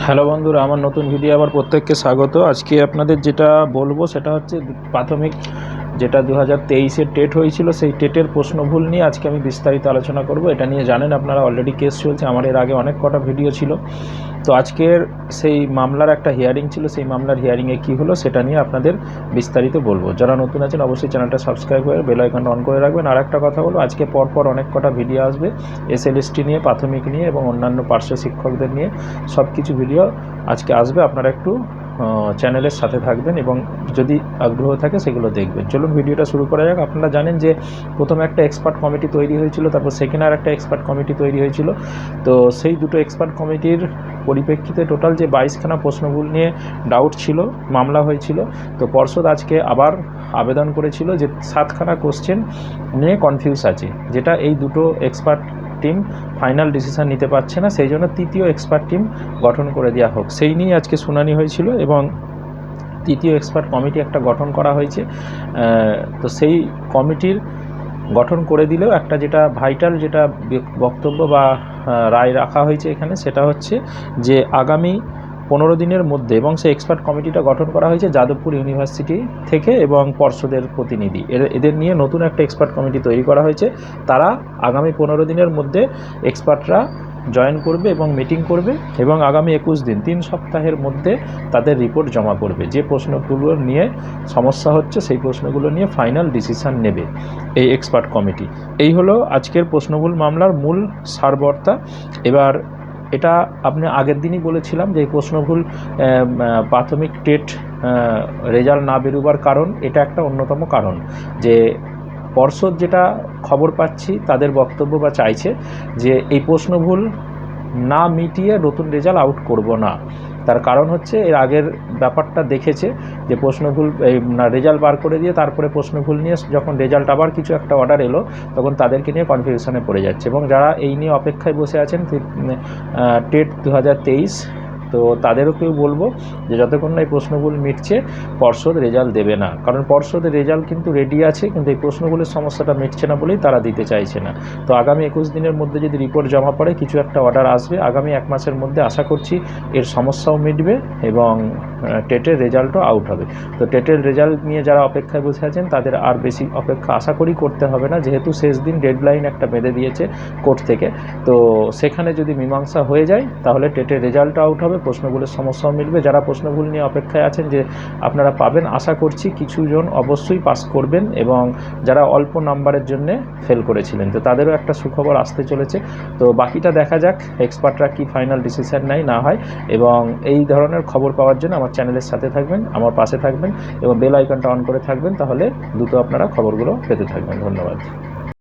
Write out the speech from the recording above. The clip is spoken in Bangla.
হ্যালো বন্ধুরা, আমার নতুন ভিডিও আবার প্রত্যেককে স্বাগত। আজকে আপনাদের যেটা বলবো সেটা হচ্ছে প্রাথমিক যেটা 2023-এর টেট হয়েছিল, সেই টেটের প্রশ্নভুল নিয়ে আজকে আমি বিস্তারিত আলোচনা করব। এটা নিয়ে জানেন আপনারা অলরেডি কেস চলছে, আমার এর আগে অনেক কটা ভিডিও ছিল। তো আজকের সেই মামলার একটা হিয়ারিং ছিল, সেই মামলার হিয়ারিংয়ে কী হলো সেটা নিয়ে আপনাদের বিস্তারিত বলবো। যারা নতুন আছেন অবশ্যই চ্যানেলটা সাবস্ক্রাইব করে বেল আইকনটা অন করে রাখবেন। আর একটা কথা বলবো, আজকে পরপর অনেক কটা ভিডিও আসবে এসএলএসটি নিয়ে, প্রাথমিক নিয়ে এবং অন্যান্য পার্শ্ব শিক্ষকদের নিয়ে সব কিছু ভিডিও আজকে আসবে। আপনারা একটু চ্যানেলের সাথে থাকবেন এবং যদি আগ্রহ থাকে সেগুলো দেখবেন। চলুন ভিডিওটা শুরু করা যাক। আপনারা জানেন যে প্রথমে একটা এক্সপার্ট কমিটি তৈরি হয়েছিল, তারপর সেকেন্ড আর একটা এক্সপার্ট কমিটি তৈরি হয়েছিল। তো সেই দুটো এক্সপার্ট কমিটির পরিপ্রেক্ষিতে টোটাল যে 22খানা প্রশ্নগুলো নিয়ে ডাউট ছিল, মামলা হয়েছিল। তো পর্ষদ আজকে আবার আবেদন করেছিল যে 7খানা কোশ্চেন নিয়ে কনফিউজ আছে, যেটা এই দুটো এক্সপার্ট টিম ফাইনাল ডিসিশান নিতে পারছে না, সেই জন্য তৃতীয় এক্সপার্ট টিম গঠন করে দেওয়া হোক, সেই নিয়ে আজকে শুনানি হয়েছিল এবং তৃতীয় এক্সপার্ট কমিটি একটা গঠন করা হয়েছে। তো সেই কমিটির গঠন করে দিলেও একটা যেটা ভাইটাল যেটা বক্তব্য বা রায় রাখা হয়েছে এখানে, সেটা হচ্ছে যে আগামী 15 দিনের মধ্যে, এবং সেই এক্সপার্ট কমিটিটা গঠন করা হয়েছে যাদবপুর ইউনিভার্সিটি থেকে এবং পর্ষদের প্রতিনিধি, এদের নিয়ে নতুন একটা এক্সপার্ট কমিটি তৈরি করা হয়েছে। তারা আগামী 15 দিনের মধ্যে এক্সপার্টরা জয়েন করবে এবং মিটিং করবে এবং আগামী 21 দিন, 3 সপ্তাহের মধ্যে তাদের রিপোর্ট জমা করবে। যে প্রশ্নগুলো নিয়ে সমস্যা হচ্ছে সেই প্রশ্নগুলো নিয়ে ফাইনাল ডিসিশান নেবে এই এক্সপার্ট কমিটি। এই হলো আজকের প্রশ্নভুল মামলার মূল সারবর্তা। এবার এটা আপনি আগের দিনই বলেছিলাম যে এই প্রশ্নভুল প্রাথমিক টেট রেজাল্ট না বেরোবার কারণ এটা একটা অন্যতম কারণ, যে পর্ষদ যেটা খবর পাচ্ছি তাদের বক্তব্য বা চাইছে যে এই প্রশ্নভুল না মিটিয়ে নতুন রেজাল্ট আউট করব না। তার কারণ হচ্ছে এর আগের ব্যাপারটা দেখেছে যে প্রশ্নভুল রেজাল্ট বার করে দিয়ে তারপরে প্রশ্নভুল নিয়ে যখন রেজাল্ট আবার কিছু একটা অর্ডার এলো তখন তাদেরকে নিয়ে কনফিউশনে পড়ে যাচ্ছে, এবং যারা এই নিয়ে অপেক্ষায় বসে আছেন টেট 2023, তো তাদেরকেও বলবো যে যতক্ষণ না এই প্রশ্নগুলো মিটছে পর্ষদ রেজাল্ট দেবে না। কারণ পর্ষদের রেজাল্ট কিন্তু রেডি আছে, কিন্তু এই প্রশ্নগুলোর সমস্যাটা মিটছে না বলেই তারা দিতে চাইছে না। তো আগামী 21 দিনের মধ্যে যদি রিপোর্ট জমা পড়ে, কিছু একটা অর্ডার আসবে, আগামী 1 মাসের মধ্যে আশা করছি এর সমস্যাও মিটবে এবং টেটের রেজাল্টও আউট হবে। তো টেটের রেজাল্ট নিয়ে যারা অপেক্ষায় বসে আছেন তাদের আর বেশি অপেক্ষা আশা করি করতে হবে না, যেহেতু শেষ দিন ডেডলাইন একটা বেঁধে দিয়েছে কোর্ট থেকে। তো সেখানে যদি মীমাংসা হয়ে যায় তাহলে টেটের রেজাল্টও আউট হবে, প্রশ্নগুলোর সমস্যাও মিটবে। যারা প্রশ্নগুলো নিয়ে অপেক্ষায় আছেন যে আপনারা পাবেন, আশা করছি কিছুজন অবশ্যই পাস করবেন, এবং যারা অল্প নাম্বারের জন্যে ফেল করেছিলেন তো তাদেরও একটা সুখবর আসতে চলেছে। তো বাকিটা দেখা যাক এক্সপার্টরা কি ফাইনাল ডিসিশন নেয় না হয়, এবং এই ধরনের খবর পাওয়ার জন্য আমার চ্যানেলের সাথে থাকবেন, আমার পাশে থাকবেন এবং বেল আইকনটা অন করে থাকবেন, তাহলে দ্রুত আপনারা খবরগুলো পেতে থাকবেন। ধন্যবাদ।